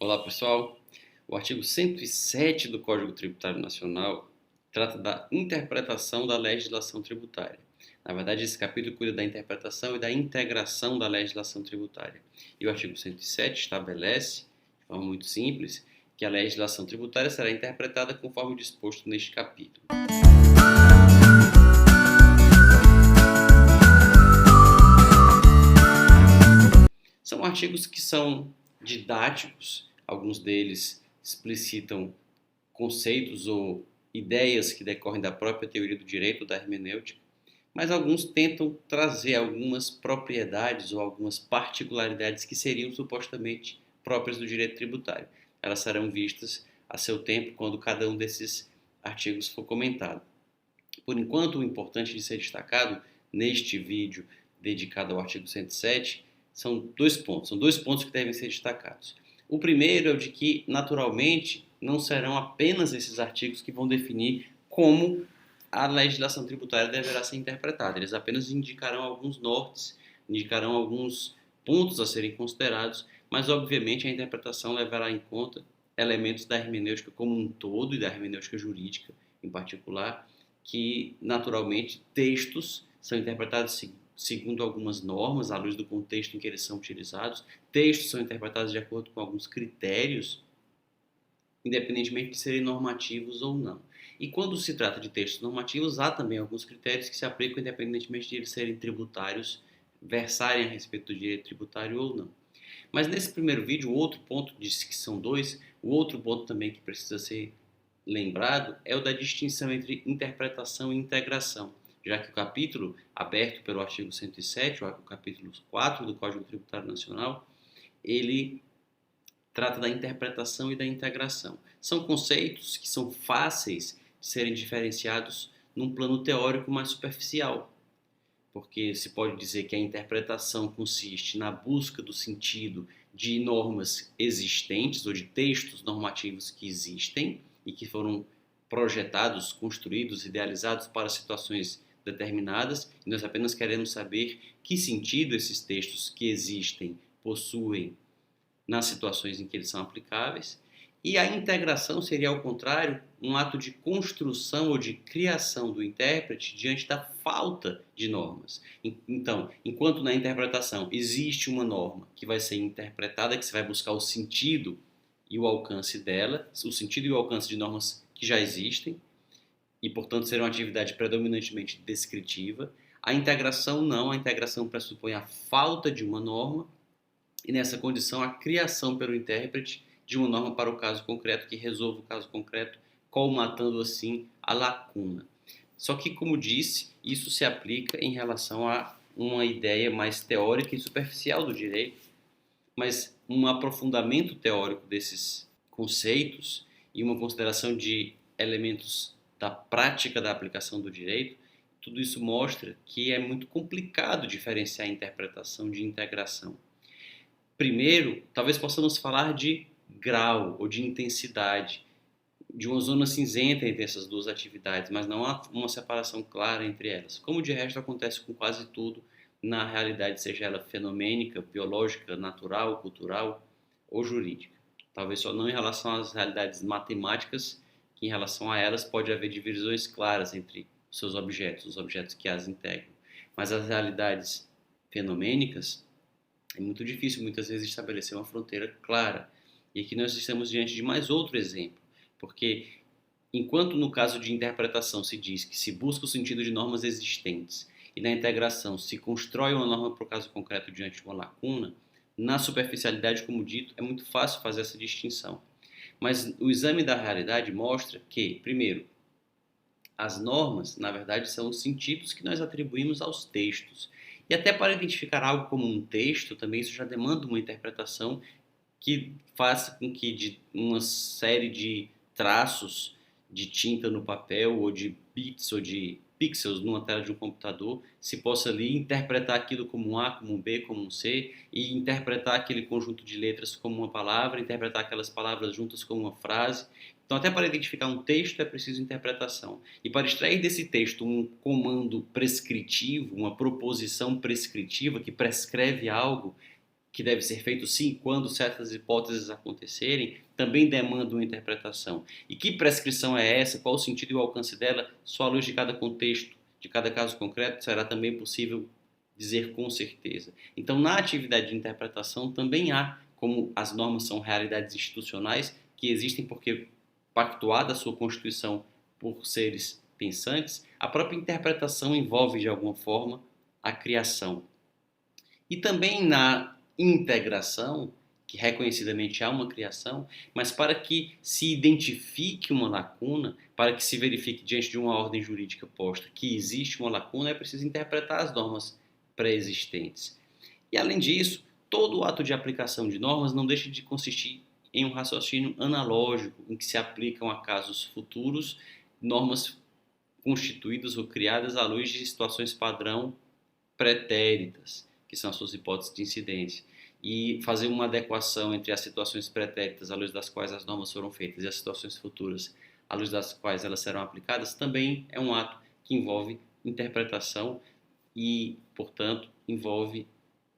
Olá pessoal, o artigo 107 do Código Tributário Nacional trata da interpretação da legislação tributária. Na verdade, esse capítulo cuida da interpretação e da integração da legislação tributária. E o artigo 107 estabelece, de forma muito simples, que a legislação tributária será interpretada conforme disposto neste capítulo. São artigos que são didáticos, alguns deles explicitam conceitos ou ideias que decorrem da própria teoria do direito, da hermenêutica, mas alguns tentam trazer algumas propriedades ou algumas particularidades que seriam supostamente próprias do direito tributário. Elas serão vistas a seu tempo quando cada um desses artigos for comentado. Por enquanto, o importante de ser destacado neste vídeo dedicado ao artigo 107 são dois pontos que devem ser destacados. O primeiro é o de que, naturalmente, não serão apenas esses artigos que vão definir como a legislação tributária deverá ser interpretada. Eles apenas indicarão alguns nortes, indicarão alguns pontos a serem considerados, mas, obviamente, a interpretação levará em conta elementos da hermenêutica como um todo e da hermenêutica jurídica em particular, que, naturalmente, textos são interpretados segundo algumas normas, à luz do contexto em que eles são utilizados. Textos são interpretados de acordo com alguns critérios, independentemente de serem normativos ou não. E quando se trata de textos normativos, há também alguns critérios que se aplicam independentemente de eles serem tributários, versarem a respeito do direito tributário ou não. Mas nesse primeiro vídeo, o outro ponto, disse que são dois, o outro ponto também que precisa ser lembrado é o da distinção entre interpretação e integração, já que o capítulo aberto pelo artigo 107, o capítulo 4 do Código Tributário Nacional, ele trata da interpretação e da integração. São conceitos que são fáceis de serem diferenciados num plano teórico mais superficial, porque se pode dizer que a interpretação consiste na busca do sentido de normas existentes ou de textos normativos que existem e que foram projetados, construídos, idealizados para situações determinadas, e nós apenas queremos saber que sentido esses textos que existem possuem nas situações em que eles são aplicáveis. E a integração seria, ao contrário, um ato de construção ou de criação do intérprete diante da falta de normas. Então, enquanto na interpretação existe uma norma que vai ser interpretada, que você vai buscar o sentido e o alcance dela, o sentido e o alcance de normas que já existem, e, portanto, será uma atividade predominantemente descritiva. A integração não, a integração pressupõe a falta de uma norma e, nessa condição, a criação pelo intérprete de uma norma para o caso concreto, que resolva o caso concreto, colmatando assim a lacuna. Só que, como disse, isso se aplica em relação a uma ideia mais teórica e superficial do direito, mas um aprofundamento teórico desses conceitos e uma consideração de elementos da prática da aplicação do direito, tudo isso mostra que é muito complicado diferenciar a interpretação de integração. Primeiro, talvez possamos falar de grau ou de intensidade, de uma zona cinzenta entre essas duas atividades, mas não há uma separação clara entre elas, como de resto acontece com quase tudo na realidade, seja ela fenomênica, biológica, natural, cultural ou jurídica. Talvez só não em relação às realidades matemáticas, que em relação a elas pode haver divisões claras entre seus objetos, os objetos que as integram. Mas as realidades fenomênicas é muito difícil muitas vezes estabelecer uma fronteira clara. E aqui nós estamos diante de mais outro exemplo, porque enquanto no caso de interpretação se diz que se busca o sentido de normas existentes e na integração se constrói uma norma para o caso concreto diante de uma lacuna, na superficialidade, como dito, é muito fácil fazer essa distinção. Mas o exame da realidade mostra que, primeiro, as normas, na verdade, são os sentidos que nós atribuímos aos textos. E até para identificar algo como um texto, também isso já demanda uma interpretação que faça com que de uma série de traços de tinta no papel, ou de bits, ou de pixels numa tela de um computador, se possa ali interpretar aquilo como um A, como um B, como um C, e interpretar aquele conjunto de letras como uma palavra, interpretar aquelas palavras juntas como uma frase. Então, até para identificar um texto é preciso interpretação. E para extrair desse texto um comando prescritivo, uma proposição prescritiva que prescreve algo, que deve ser feito sim quando certas hipóteses acontecerem, também demanda uma interpretação. E que prescrição é essa? Qual o sentido e o alcance dela? Só à luz de cada contexto, de cada caso concreto, será também possível dizer com certeza. Então, na atividade de interpretação também há, como as normas são realidades institucionais que existem porque pactuada a sua constituição por seres pensantes, a própria interpretação envolve de alguma forma a criação. E também na integração, que reconhecidamente há uma criação, mas para que se identifique uma lacuna, para que se verifique diante de uma ordem jurídica posta que existe uma lacuna, é preciso interpretar as normas pré-existentes. E além disso, todo o ato de aplicação de normas não deixa de consistir em um raciocínio analógico, em que se aplicam a casos futuros normas constituídas ou criadas à luz de situações padrão pretéritas, que são as suas hipóteses de incidência, e fazer uma adequação entre as situações pretéritas à luz das quais as normas foram feitas e as situações futuras à luz das quais elas serão aplicadas, também é um ato que envolve interpretação e, portanto, envolve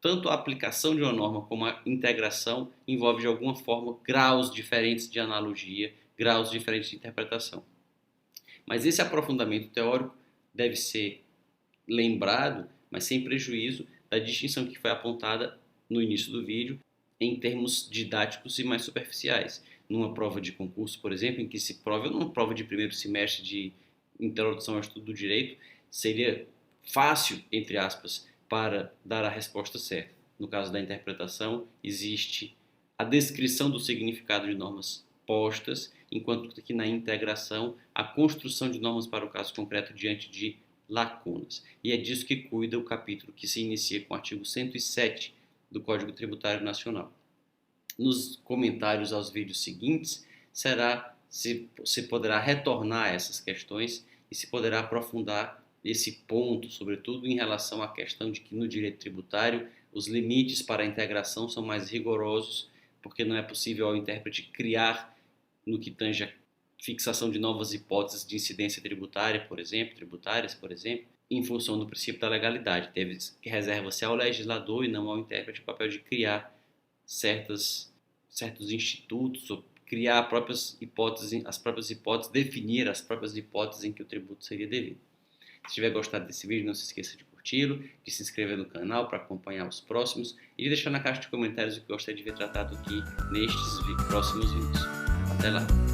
tanto a aplicação de uma norma como a integração, envolve de alguma forma graus diferentes de analogia, graus diferentes de interpretação. Mas esse aprofundamento teórico deve ser lembrado, mas sem prejuízo da distinção que foi apontada no início do vídeo em termos didáticos e mais superficiais. Numa prova de concurso, por exemplo, em que se prova, numa prova de primeiro semestre de introdução ao estudo do direito, seria fácil, entre aspas, para dar a resposta certa. No caso da interpretação, existe a descrição do significado de normas postas, enquanto que na integração, a construção de normas para o caso concreto diante de lacunas. E é disso que cuida o capítulo que se inicia com o artigo 107 do Código Tributário Nacional. Nos comentários aos vídeos seguintes, se poderá retornar a essas questões e se poderá aprofundar esse ponto, sobretudo em relação à questão de que no direito tributário os limites para a integração são mais rigorosos, porque não é possível ao intérprete criar, no que tange a fixação de novas hipóteses de incidência tributárias, por exemplo, em função do princípio da legalidade. Reserva-se ao legislador e não ao intérprete o papel de criar certos institutos, ou criar as próprias hipóteses, definir as próprias hipóteses em que o tributo seria devido. Se tiver gostado desse vídeo, não se esqueça de curti-lo, de se inscrever no canal para acompanhar os próximos e de deixar na caixa de comentários o que gostaria de ver tratado aqui nestes próximos vídeos. Até lá!